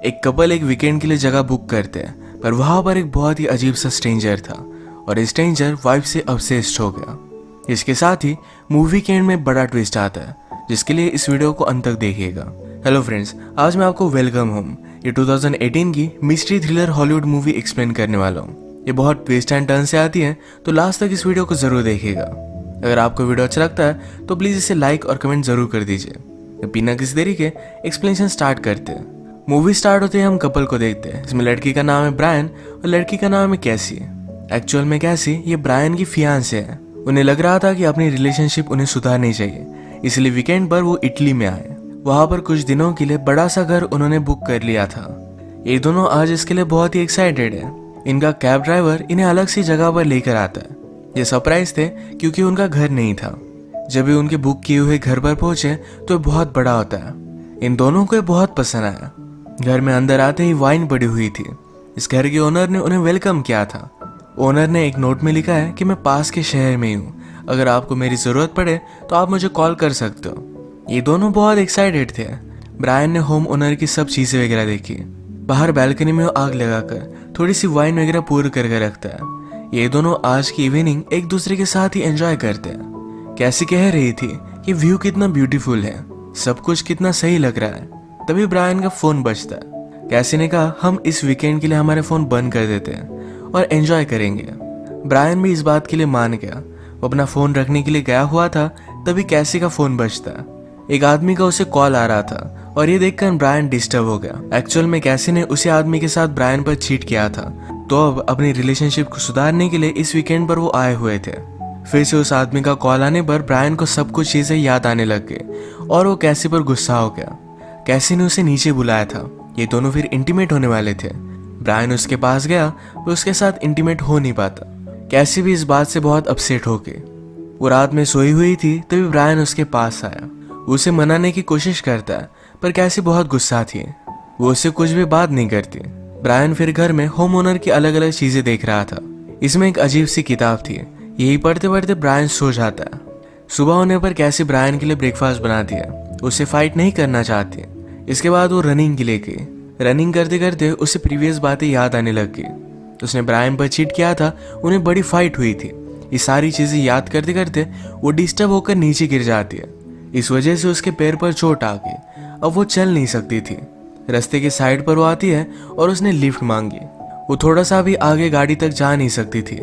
एक कपल एक वीकेंड के लिए जगह बुक करते हैं, पर वहां पर एक बहुत ही अजीब सा स्ट्रेंजर था और स्ट्रेंजर वाइफ से ऑब्सेस्ड हो गया। इसके साथ ही मूवी के एंड में बड़ा ट्विस्ट आता है, जिसके लिए इस वीडियो को अंत तक देखिएगा। हेलो फ्रेंड्स, आज मैं आपको वेलकम होम ये 2018 की mystery thriller Hollywood movie explain करने वाला हूँ। ये बहुत ट्विस्ट एंड टर्न से आती है, तो लास्ट तक इस वीडियो को जरूर देखिएगा। अगर आपको वीडियो अच्छा लगता है तो प्लीज इसे लाइक और कमेंट जरूर कर दीजिए। बिना किसी देरी के एक्सप्लेनेशन स्टार्ट करते हैं। मूवी स्टार्ट होते ही हम कपल को देखते हैं। इसमें लड़की का नाम है ब्रायन और लड़की का नाम है कैसी। एक्चुअल में कैसी ये ब्रायन की फियांसे है। उन्हें लग रहा था कि अपनी रिलेशनशिप उन्हें सुधारनी चाहिए, इसलिए वीकेंड पर वो इटली में आए। वहां पर कुछ दिनों के लिए बड़ा सा घर उन्होंने बुक कर लिया था। ये दोनों आज इसके लिए बहुत ही एक्साइटेड है। इनका कैब ड्राइवर इन्हें अलग सी जगह पर लेकर आता है। ये सरप्राइज थे क्योंकि उनका घर नहीं था। जब भी उनके बुक किए हुए घर पर पहुंचे तो ये बहुत बड़ा होता है। इन दोनों को ये बहुत पसंद आया। घर में अंदर आते ही वाइन पड़ी हुई थी। इस घर के ओनर ने उन्हें वेलकम किया था। ओनर ने एक नोट में लिखा है कि मैं पास के शहर में हूँ, अगर आपको मेरी जरूरत पड़े तो आप मुझे कॉल कर सकते हो। ये दोनों बहुत एक्साइटेड थे। ब्रायन ने होम ओनर की सब चीजें वगैरह देखी। बाहर बैल्कनी में वो आग लगाकर थोड़ी सी वाइन वगैरह पूर करके रखता है। ये दोनों आज की इवनिंग एक दूसरे के साथ ही एंजॉय करते हैं। कैसी कह रही थी कि व्यू कितना ब्यूटीफुल है, सब कुछ कितना सही लग रहा है। तभी ब्रायन का फोन बजता है। कैसी ने कहा हम इस वीकेंड के लिए हमारे फोन बंद कर देते हैं और एंजॉय करेंगे। ब्रायन भी इस बात के लिए मान गया। वो अपना फोन रखने के लिए गया हुआ था, तभी कैसी का फोन बजता। एक आदमी का उसे कॉल आ रहा था और ये देखकर ब्रायन डिस्टर्ब हो गया। एक्चुअल में कैसी ने उसी आदमी के साथ ब्रायन पर चीट किया था, तो अब अपनी रिलेशनशिप को सुधारने के लिए इस वीकेंड पर वो आए हुए थे। फिर से उस आदमी का कॉल आने पर ब्रायन को सब कुछ चीजें याद आने लग गई और वो कैसी पर गुस्सा हो गया। कैसी ने उसे नीचे बुलाया था। ये दोनों फिर इंटीमेट होने वाले थे। ब्रायन उसके पास गया, वो उसके साथ इंटीमेट हो नहीं पाता। कैसी भी इस बात से बहुत अपसेट हो गई। वो रात में सोई हुई थी, तभी ब्रायन उसके पास आया। उसे मनाने की कोशिश करता है, पर कैसी बहुत गुस्सा थी। वो उससे कुछ भी बात नहीं करती। ब्रायन फिर घर में होम ओनर की अलग अलग चीजें देख रहा था। इसमें एक अजीब सी किताब थी। यही पढ़ते पढ़ते ब्रायन सो जाता है। सुबह होने पर कैसी ब्रायन के लिए ब्रेकफास्ट बनाती है। उससे फाइट नहीं करना चाहती। इसके बाद वो रनिंग के लिए गई। रनिंग करते करते उसे प्रीवियस बातें याद आने लग गई। उसने ब्रायन पर चीट किया था, उन्हें बड़ी फाइट हुई थी। ये सारी चीजें याद करते करते वो डिस्टर्ब होकर नीचे गिर जाती है। इस वजह से उसके पैर पर चोट आ गई। अब वो चल नहीं सकती थी। रास्ते के साइड पर वो आती है और उसने लिफ्ट मांगी। वो थोड़ा सा भी आगे गाड़ी तक जा नहीं सकती थी,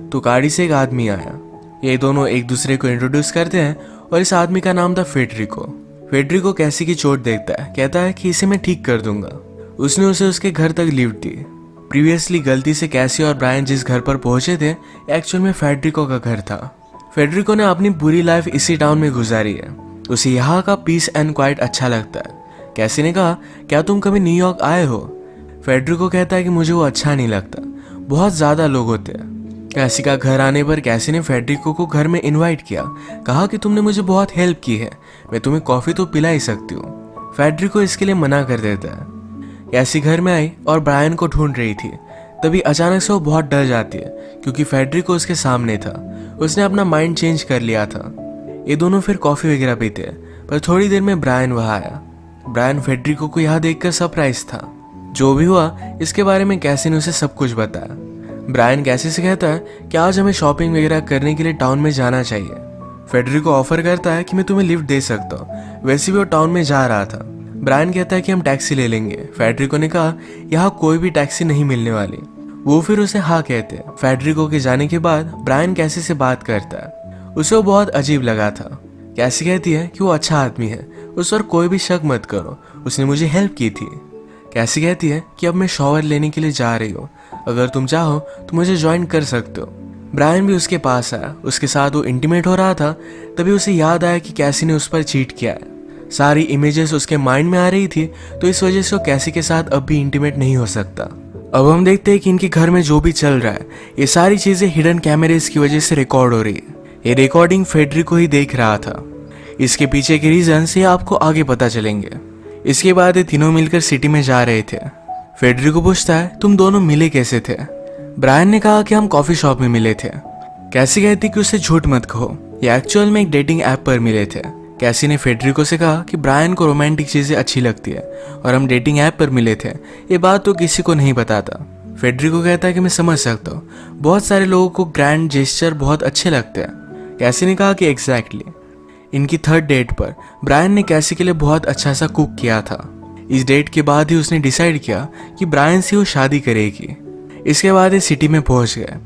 तो गाड़ी से एक आदमी आया। ये दोनों एक दूसरे को इंट्रोड्यूस करते हैं और इस आदमी का नाम था फेडरिको। फेडरिको कैसी की चोट देखता है, कहता है कि इसे मैं ठीक कर दूंगा। उसने उसे उसके घर तक लिफ्ट दी। प्रीवियसली गलती से कैसी और ब्रायन जिस घर पर पहुंचे थे, एक्चुअल में फेडरिको का घर था। फेडरिको ने अपनी पूरी लाइफ इसी टाउन में गुजारी है। उसे यहाँ का पीस एंड क्वाइट अच्छा लगता है। कैसी ने कहा क्या तुम कभी न्यूयॉर्क आए हो? फेडरिको कहता है कि मुझे वो अच्छा नहीं लगता, बहुत ज्यादा लोग होते हैं। कैसी का घर आने पर कैसी ने फेडरिको को घर में इनवाइट किया। कहा कि तुमने मुझे बहुत हेल्प की है, मैं तुम्हें कॉफी तो पिला ही सकती हूँ। फेडरिको इसके लिए मना कर देता है। कैसी घर में आई और ब्रायन को ढूंढ रही थी। तभी अचानक से वो बहुत डर जाती है, क्योंकि फेडरिको उसके सामने था। उसने अपना माइंड चेंज कर लिया था। ये दोनों फिर कॉफी वगैरह पीते हैं, पर थोड़ी देर में ब्रायन वहां आया। ब्रायन फेडरिको को यहाँ देखकर सरप्राइज था। जो भी हुआ इसके बारे में कैसी ने उसे सब कुछ बताया। ब्रायन कैसी से कहता है कि आज हमें शॉपिंग वगैरह करने के लिए टाउन में जाना चाहिए। फेडरिको ऑफर करता है कि मैं तुम्हें लिफ्ट दे सकता हूँ। वैसे भी वो टाउन में जा रहा था। ब्रायन कहता है कि हम टैक्सी ले लेंगे। फेडरिको ने कहा यहाँ कोई भी टैक्सी नहीं मिलने वाली। वो फिर उसे हाँ कहते हैं। फेडरिको के जाने के बाद ब्रायन कैसी से बात करता है। उसे वो बहुत अजीब लगा था। कैसी कहती है कि वो अच्छा आदमी है, उस पर कोई भी शक मत करो, उसने मुझे हेल्प की थी। कैसी कहती है कि अब मैं शॉवर लेने के लिए जा रही हूँ, अगर तुम चाहो तो मुझे ज्वाइन कर सकते हो। ब्रायन भी उसके पास आया। उसके साथ वो इंटीमेट हो रहा था। तभी उसे याद आया कि कैसी ने उस पर चीट किया है। सारी इमेजेस उसके माइंड में आ रही थी, तो इस वजह से वो कैसी के साथ अब भी इंटीमेट नहीं हो सकता। अब हम देखते हैं कि इनके घर में जो भी चल रहा है, ये सारी चीजें हिडन कैमरेज की वजह से रिकॉर्ड हो रही है। ये रिकॉर्डिंग फेडरिको ही देख रहा था। इसके पीछे के रीजन से आपको आगे पता चलेंगे। इसके बाद ये तीनों मिलकर सिटी में जा रहे थे। फेडरिको पूछता है तुम दोनों मिले कैसे थे? ब्रायन ने कहा कि हम कॉफी शॉप में मिले थे। कैसी कहती कि उससे झूठ मत कहो, ये एक्चुअल में एक डेटिंग ऐप पर मिले थे। कैसी ने फेडरिको से कहा कि ब्रायन को रोमांटिक चीज़ें अच्छी लगती है और हम डेटिंग ऐप पर मिले थे, ये बात तो किसी को नहीं बताता। फेडरिको कहता है कि मैं समझ सकता हूँ, बहुत सारे लोगों को ग्रैंड जेस्चर बहुत अच्छे लगते हैं। कैसी ने कहा कि एग्जैक्टली। इनकी थर्ड डेट पर ब्रायन ने कैसी के लिए बहुत अच्छा सा कुक किया था। इस डेट के बाद ही उसने डिसाइड किया कि ब्रायन से वो शादी करेगी। इसके बाद ये सिटी में पहुंच गए।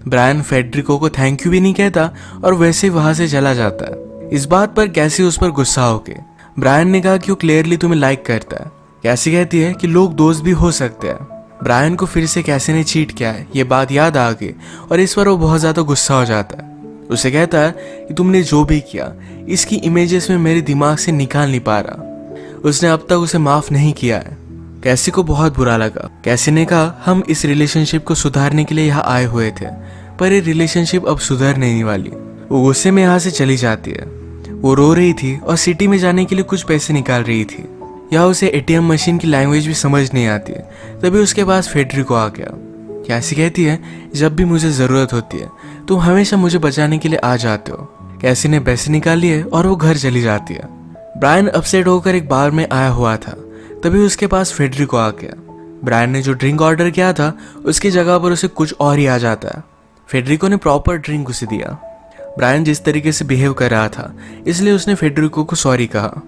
ब्रायन फेडरिको को थैंक यू भी नहीं कहता और वैसे ही वहां से चला जाता है। इस बात पर कैसी उस पर गुस्सा होके ब्रायन ने कहा कि वो क्लियरली तुम्हें लाइक करता है। कैसी कहती है कि लोग दोस्त भी हो सकते हैं। ब्रायन को फिर से कैसी ने चीट किया है ये बात याद आ गई और इस पर वो बहुत ज्यादा गुस्सा हो जाता है। उसे कहता है कि तुमने जो भी किया इसकी इमेजेस में मेरे दिमाग से निकाल नहीं पा रहा। उसने अब तक उसे माफ नहीं किया है। कैसी को बहुत बुरा लगा। कैसी ने कहा हम इस रिलेशनशिप को सुधारने के लिए यहाँ आए हुए थे, पर ये रिलेशनशिप अब सुधर नहीं वाली। वो गुस्से में यहाँ से चली जाती है। वो रो रही थी और सिटी में जाने के लिए कुछ पैसे निकाल रही थी। या उसे एटीएम मशीन की लैंग्वेज भी समझ नहीं आती है। तभी उसके पास फेडरिको आ गया। कैसी कहती है जब भी मुझे जरूरत होती है तुम हमेशा मुझे बचाने के लिए आ जाते हो। कैसी ने पैसे निकाल लिए और वो घर चली जाती है। ब्रायन अपसेट होकर एक बार में आया हुआ था। तभी उसके पास फेडरिको आ गया। ब्रायन ने जो ड्रिंक ऑर्डर किया था उसकी जगह पर उसे कुछ और ही आ जाता है। फेडरिको ने प्रॉपर ड्रिंक उसे दिया। ब्रायन जिस तरीके से बिहेव कर रहा था इसलिए उसने फेडरिको को सॉरी कहा।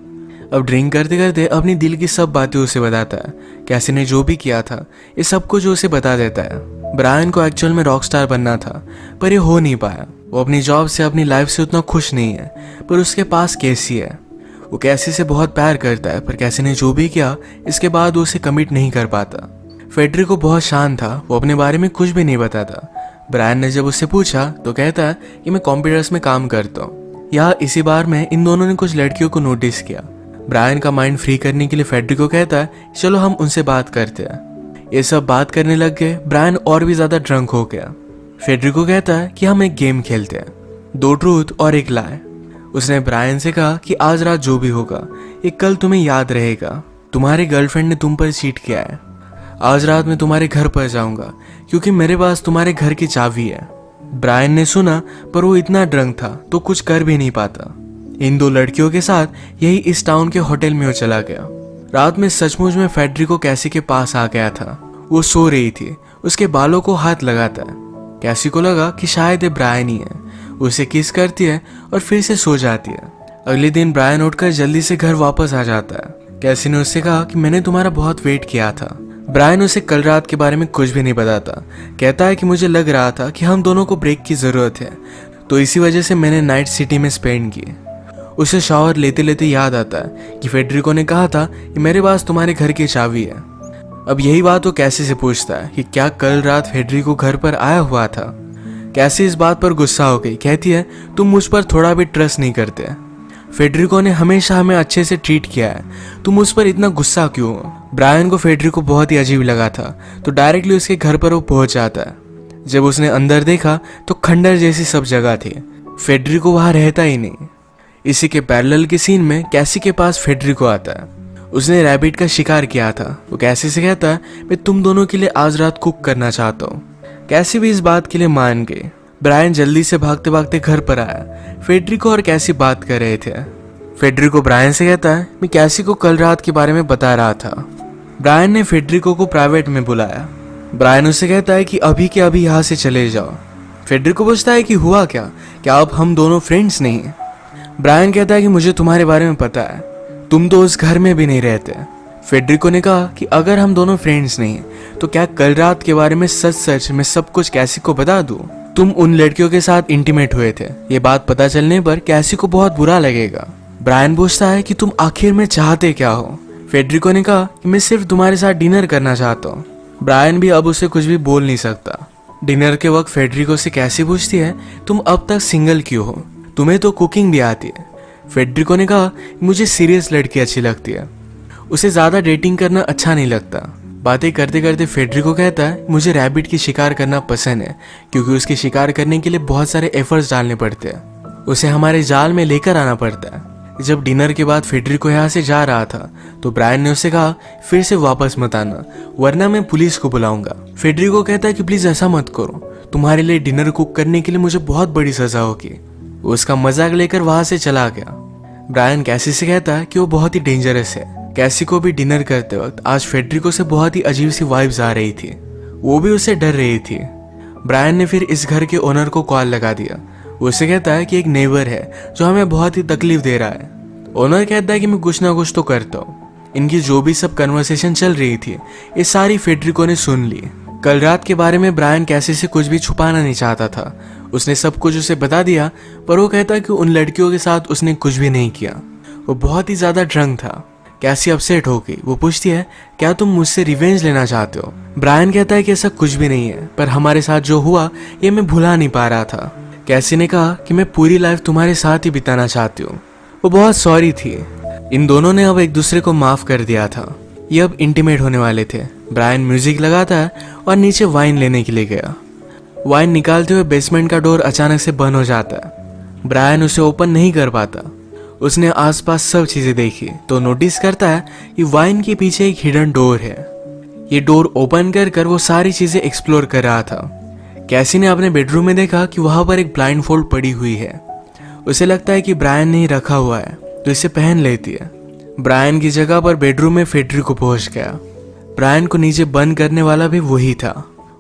अब ड्रिंक करते करते अपनी दिल की सब बातें उसे बताता है। कैसी ने जो भी किया था ये सब कुछ उसे बता देता है। ब्रायन को एक्चुअल में रॉक स्टार बनना था पर ये हो नहीं पाया। वो अपनी जॉब से अपनी लाइफ से उतना खुश नहीं है, पर उसके पास कैसी है। वो कैसी से बहुत प्यार करता है, पर कैसी ने जो भी किया इसके बाद वो उसे कमिट नहीं कर पाता। फेडरिको बहुत शांत था, वो अपने बारे में कुछ भी नहीं बताता। ब्रायन ने जब उससे पूछा तो कहता है कि मैं कंप्यूटर्स में काम करता हूँ। यहाँ इसी बार में इन दोनों ने कुछ लड़कियों को नोटिस किया। ब्रायन का माइंड फ्री करने के लिए फेडरिको कहता है चलो हम उनसे बात करते हैं। ये सब बात करने लग गए। ब्रायन और भी ज्यादा ड्रंक हो गया। फेडरिको कहता है कि हम एक गेम खेलते हैं, 2 ट्रूथ और 1 लाई। उसने ब्रायन से कहा कि आज रात जो भी होगा ये कल तुम्हें याद रहेगा। तुम्हारी गर्लफ्रेंड ने तुम पर चीट किया है। आज रात मैं तुम्हारे घर पर जाऊंगा क्योंकि मेरे पास तुम्हारे घर की चाबी है। ब्रायन ने सुना पर वो इतना ड्रंक था तो कुछ कर भी नहीं पाता। इन 2 लड़कियों के साथ यही इस टाउन के होटल में वो चला गया। रात में सचमुच में फेडरिको कैसी के पास आ गया था। वो सो रही थी, उसके बालों को हाथ लगाता है। कैसी को लगा कि शायद ये ब्रायन ही है। उसे किस करती है और फिर से सो जाती है। अगले दिन ब्रायन उठकर जल्दी से घर वापस आ जाता है। कैसी ने उससे कहा कि मैंने तुम्हारा बहुत वेट किया था। ब्रायन उसे कल रात के बारे में कुछ भी नहीं बताता। कहता है कि मुझे लग रहा था कि हम दोनों को ब्रेक की जरूरत है, तो इसी वजह से मैंने नाइट सिटी में स्पेंड की। उसे शावर लेते लेते याद आता है कि फेडरिको ने कहा था कि मेरे पास तुम्हारे घर की चाबी है। अब यही बात वो कैसी से पूछता है कि क्या कल रात फेडरिको घर पर आया हुआ था। कैसी इस बात पर गुस्सा हो गई। कहती है तुम मुझ पर थोड़ा भी ट्रस्ट नहीं करते। फेडरिको ने हमेशा हमें अच्छे से ट्रीट किया है, तुम उस पर इतना गुस्सा क्यों हो। ब्रायन को फेडरिको बहुत ही अजीब लगा था तो डायरेक्टली उसके घर पर वो पहुंच जाता है। जब उसने अंदर देखा तो खंडर जैसी सब जगह थी। फेडरिको वहां रहता ही नहीं। इसी के पैरेलल के सीन में कैसी के पास फेडरिको आता है। उसने रैबिट का शिकार किया था। वो कैसी से कहता है मैं तुम दोनों के लिए आज रात कुक करना चाहता हूँ। कैसी भी इस बात के लिए मान गई। ब्रायन जल्दी से भागते भागते घर पर आया। फेडरिको और कैसी बात कर रहे थे। फेडरिको ब्रायन से कहता है मैं कैसी को कल रात के बारे में बता रहा था। ब्रायन ने फेडरिको को प्राइवेट में बुलाया। ब्रायन उससे कहता है कि अभी के अभी यहाँ से चले जाओ। फेडरिको पूछता है कि हुआ क्या अब हम दोनों फ्रेंड्स नहीं। ब्रायन कहता है कि मुझे तुम्हारे बारे में पता है, तुम तो उस घर में भी नहीं रहते। फेडरिको ने कहा कि अगर हम दोनों फ्रेंड्स नहीं तो क्या कल रात के बारे में सच सच मैं सब कुछ कैसी को बता दूं। तुम उन लड़कियों के साथ इंटीमेट हुए थे। ये बात पता चलने पर कैसी को बहुत बुरा लगेगा। ब्रायन पूछता है कि तुम आखिर में चाहते क्या हो। फेडरिको ने कहा कि मैं सिर्फ तुम्हारे साथ डिनर करना चाहता हूँ। ब्रायन भी अब उसे कुछ भी बोल नहीं सकता। डिनर के वक्त फेडरिको से कैसी पूछती है तुम अब तक सिंगल क्यों हो, तुम्हें तो कुकिंग भी आती है। फेडरिको ने कहा मुझे सीरियस लड़की अच्छी लगती है, उसे ज्यादा डेटिंग करना अच्छा नहीं लगता। बातें करते करते फेडरिको कहता है मुझे रैबिट की शिकार करना पसंद है क्योंकि उसके शिकार करने के लिए बहुत सारे एफर्ट्स डालने पड़ते हैं। उसे हमारे जाल में लेकर आना पड़ता है। जब डिनर के बाद फेडरिको यहाँ से जा रहा था तो ब्रायन ने उससे कहा फिर से वापस मत आना वरना मैं पुलिस को बुलाऊंगा। फेडरिको कहता है कि प्लीज ऐसा मत करो, तुम्हारे लिए डिनर कुक करने के लिए मुझे बहुत बड़ी सजा होगी। वो उसका मजाक लेकर वहां से चला गया। ब्रायन कैसी से कहता है कि वो बहुत ही डेंजरस है। कैसी को भी डिनर करते वक्त आज फेडरिको से बहुत ही अजीब सी वाइब्स आ रही थी, वो भी उससे डर रही थी। ब्रायन ने फिर इस घर के ओनर को कॉल लगा दिया। वो उससे कहता है कि एक नेबर है जो हमें बहुत ही तकलीफ दे रहा है। ओनर कहता है कि मैं कुछ ना कुछ तो करता हूँ। इनकी जो भी सब कन्वर्सेशन चल रही थी ये सारी फेडरिको ने सुन ली। कल रात के बारे में ब्रायन कैसी से कुछ भी छुपाना नहीं चाहता था। उसने सब कुछ उसे बता दिया, पर वो कहता है कि उन लड़कियों के साथ उसने कुछ भी नहीं किया। वो बहुत ही ज्यादा ड्रंक था। कैसी अपसेट हो गई। वो पूछती है, क्या तुम मुझसे रिवेंज लेना चाहते हो? ब्रायन कहता है कि ऐसा कुछ भी नहीं है, पर हमारे साथ जो हुआ ये मैं भुला नहीं पा रहा था। कैसी ने कहा कि मैं पूरी लाइफ तुम्हारे साथ ही बिताना चाहती हूँ। वो बहुत सॉरी थी। इन दोनों ने अब एक दूसरे को माफ कर दिया था। ये अब इंटीमेट होने वाले थे। ब्रायन म्यूजिक लगाता है और नीचे वाइन लेने के लिए गया। वाइन निकालते हुए बेसमेंट का डोर अचानक से बंद हो जाता है। ब्रायन उसे ओपन नहीं कर पाता। उसने आसपास सब चीजें देखी तो नोटिस करता है कि वाइन के पीछे एक हिडन डोर है। ये डोर ओपन कर वो सारी चीजें एक्सप्लोर कर रहा था। कैसी ने अपने बेडरूम में देखा कि वहां पर एक ब्लाइंड फोल्ड पड़ी हुई है। उसे लगता है कि ब्रायन ने ही रखा हुआ है तो इसे पहन लेती है। ब्रायन की जगह पर बेडरूम में फेडरिको पहुंच गया। ब्रायन को नीचे बंद करने वाला भी वही था।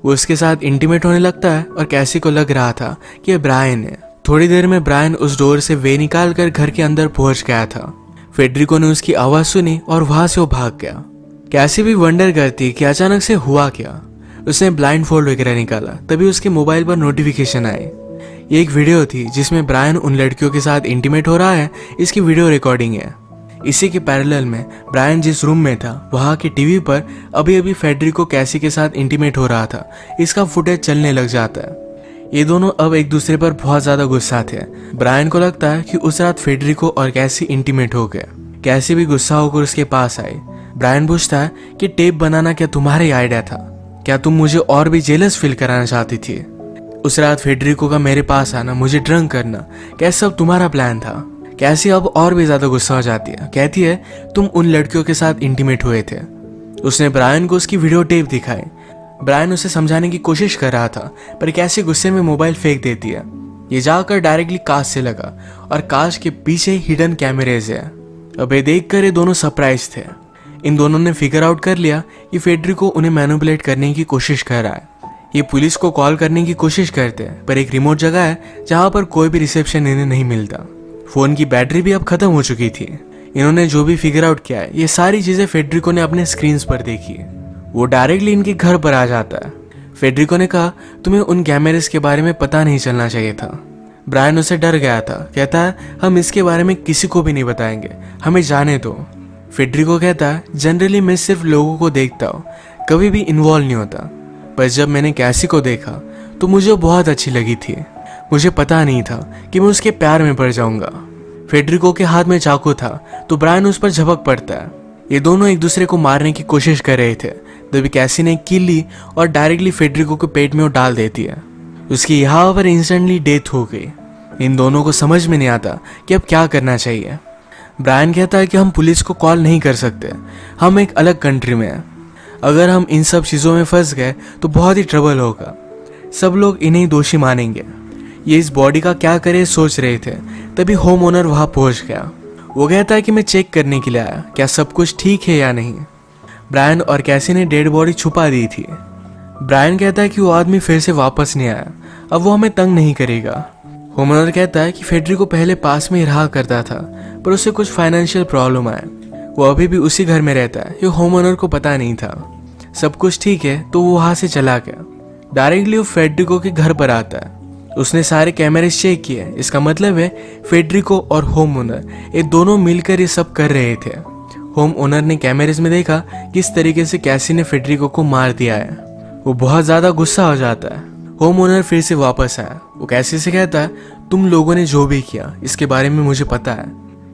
वो उसके साथ इंटीमेट होने लगता है और कैसी को लग रहा था कि ये ब्रायन है। थोड़ी देर में ब्रायन उस डोर से वे निकाल कर घर के अंदर पहुंच गया था। फेडरिको ने उसकी आवाज सुनी और वहां से वो भाग गया। कैसी भी वंडर करती कि अचानक से हुआ क्या। उसने ब्लाइंड फोल्ड वगैरह निकाला, तभी उसके मोबाइल पर नोटिफिकेशन आई। ये एक वीडियो थी जिसमें ब्रायन उन लड़कियों के साथ इंटीमेट हो रहा है। इसकी वीडियो रिकॉर्डिंग है। इसी के पैरेलल में ब्रायन जिस रूम में था वहां की टीवी पर अभी अभी फेडरिको कैसी के साथ इंटीमेट हो रहा था, इसका फुटेज चलने लग जाता है। ये दोनों अब एक दूसरे पर बहुत ज्यादा गुस्सा थे। ब्रायन को लगता है कि उस रात फेडरिको और कैसी इंटीमेट हो गए। कैसी भी गुस्सा होकर उसके पास आई। ब्रायन पूछता है कि टेप बनाना क्या तुम्हारा ही आइडिया था? क्या तुम मुझे और भी जेलस फील कराना चाहती थी? उस रात फेडरिको का मेरे पास आना, मुझे ड्रंक करना, क्या सब तुम्हारा प्लान था? कैसी अब और भी ज्यादा गुस्सा हो जाती है। कहती है, तुम उन लड़कियों के साथ इंटीमेट हुए थे। उसने ब्रायन को उसकी वीडियो टेप दिखाई। ब्रायन उसे समझाने की कोशिश कर रहा था, पर कैसी गुस्से में मोबाइल फेंक देती है। ये जाकर डायरेक्टली काश से लगा और काश के पीछे हिडन कैमरेज है। अब ये देखकर ये दोनों सरप्राइज थे। इन दोनों ने फिगर आउट कर लिया कि फेडरिको उन्हें मैनिपुलेट करने की कोशिश कर रहा है। ये पुलिस को कॉल करने की कोशिश करते हैं, पर एक रिमोट जगह है जहां पर कोई भी रिसेप्शन इन्हें नहीं मिलता। फोन की बैटरी भी अब खत्म हो चुकी थी। इन्होंने जो भी फिगर आउट किया है, ये सारी चीजें फेडरिको ने अपने स्क्रीन पर देखी। वो डायरेक्टली इनके घर पर आ जाता है। फेडरिको ने कहा, तुम्हें उन कैमरेज के बारे में पता नहीं चलना चाहिए था। ब्रायन उससे डर गया था। कहता है, हम इसके बारे में किसी को भी नहीं बताएंगे, हमें जाने दो। फेडरिको कहता है, जनरली मैं सिर्फ लोगों को देखता हूँ, कभी भी इन्वॉल्व नहीं होता, पर जब मैंने कैसी को देखा तो मुझे बहुत अच्छी लगी थी। मुझे पता नहीं था कि मैं उसके प्यार में पड़ जाऊंगा। फेडरिको के हाथ में चाकू था तो ब्रायन उस पर झपक पड़ता है। ये दोनों एक दूसरे को मारने की कोशिश कर रहे थे, तभी कैसी ने कील ली और डायरेक्टली फेडरिको के पेट में वो डाल देती है। उसकी यहाँ पर इंस्टेंटली डेथ हो गई। इन दोनों को समझ में नहीं आता कि अब क्या करना चाहिए। ब्रायन कहता है कि हम पुलिस को कॉल नहीं कर सकते, हम एक अलग कंट्री में हैं। अगर हम इन सब चीज़ों में फंस गए तो बहुत ही ट्रबल होगा। सब लोग इन्हें दोषी मानेंगे। ये इस बॉडी का क्या करे सोच रहे थे, तभी होम ओनर वहां पहुंच गया। वो कहता है कि मैं चेक करने के लिए आया, क्या सब कुछ ठीक है या नहीं। ब्रायन और कैसी ने डेड बॉडी छुपा दी थी। ब्रायन कहता है कि वो आदमी फिर से वापस नहीं आया, अब वो हमें तंग नहीं करेगा। होम ओनर कहता है कि फेडरिको पहले पास में ही रहा करता था, पर उसे कुछ फाइनेंशियल प्रॉब्लम आया। वो अभी भी उसी घर में रहता है। ये होम ओनर को पता नहीं था। सब कुछ ठीक है तो वो वहां से चला गया। डायरेक्टली वो फेडरिको के घर पर आता है। उसने सारे कैमरेज चेक किए। इसका मतलब है फेडरिको और होम ओनर ये दोनों मिलकर ये सब कर रहे थे। होम ओनर ने कैमरेज में देखा किस तरीके से कैसी ने फेडरिको को मार दिया है। वो बहुत ज्यादा गुस्सा हो जाता है। होम ओनर फिर से वापस आया। वो कैसी से कहता है, तुम लोगों ने जो भी किया इसके बारे में मुझे पता है,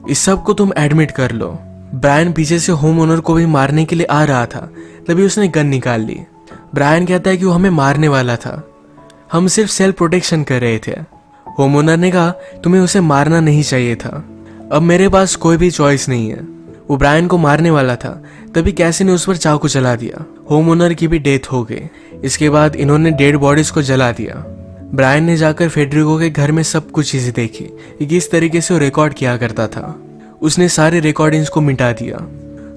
इस सब को तुम एडमिट कर लो। ब्रायन पीछे से होम ओनर को भी मारने के लिए आ रहा था, तभी उसने गन निकाल ली। ब्रायन कहता है कि वो हमें मारने वाला था, हम सिर्फ सेल्फ प्रोटेक्शन कर रहे थे। होम ओनर ने कहा, तुम्हें उसे मारना नहीं चाहिए था, अब मेरे पास कोई भी चॉइस नहीं है। वो ब्रायन को मारने वाला था, तभी कैसी ने उस पर चाकू चला दिया। होम ओनर की भी डेथ हो गई। इसके बाद इन्होंने डेड बॉडीज को जला दिया। ब्रायन ने जाकर फेडरिको के घर में सब कुछ चीजें देखी कि किस तरीके से वो रिकॉर्ड किया करता था। उसने सारे रिकॉर्डिंग्स को मिटा दिया।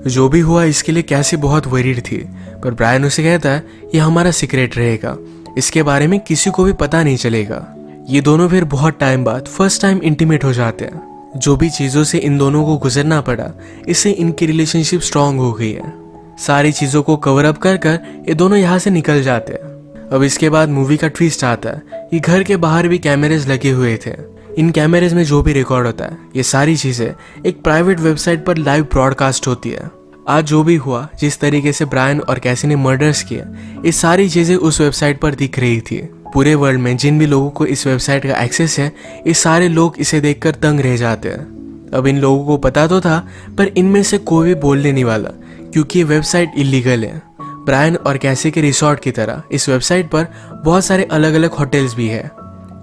जो भी हुआ इसके लिए कैसी बहुत वरीड थी, पर ब्रायन उसे कहता है ये हमारा सीक्रेट रहेगा, इसके बारे में किसी को भी पता नहीं चलेगा। ये दोनों फिर बहुत टाइम बाद फर्स्ट टाइम इंटीमेट हो जाते हैं। जो भी चीज़ों से इन दोनों को गुजरना पड़ा, इससे इनकी रिलेशनशिप स्ट्रांग हो गई है। सारी चीज़ों को कवर अप कर कर ये दोनों यहाँ से निकल जाते हैं। अब इसके बाद मूवी का ट्विस्ट आता है कि घर के बाहर भी कैमरेज लगे हुए थे। इन कैमरेज में जो भी रिकॉर्ड होता है, ये सारी चीज़ें एक प्राइवेट वेबसाइट पर लाइव ब्रॉडकास्ट होती है। आज जो भी हुआ, जिस तरीके से ब्रायन और कैसी ने मर्डर्स किए, ये सारी चीज़ें उस वेबसाइट पर दिख रही थी। पूरे वर्ल्ड में जिन भी लोगों को इस वेबसाइट का एक्सेस है, ये सारे लोग इसे देखकर दंग रह जाते हैं। अब इन लोगों को पता तो था, पर इनमें से कोई भी बोलने नहीं वाला, क्योंकि ये वेबसाइट इलीगल है। ब्रायन और कैसी के रिसोर्ट की तरह इस वेबसाइट पर बहुत सारे अलग अलग होटल्स भी है।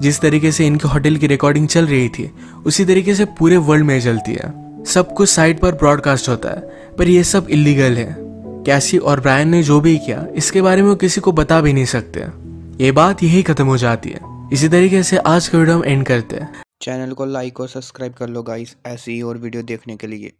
जिस तरीके से इनके होटल की रिकॉर्डिंग चल रही थी, उसी तरीके से पूरे वर्ल्ड में चलती है। सब कुछ साइट पर ब्रॉडकास्ट होता है, पर यह सब इलीगल है। कैसी और ब्रायन ने जो भी किया, इसके बारे में वो किसी को बता भी नहीं सकते। ये बात यही खत्म हो जाती है। इसी तरीके से आज का वीडियो हम एंड करते हैं। चैनल को लाइक और सब्सक्राइब कर लो गाइस, ऐसी ही और वीडियो देखने के लिए।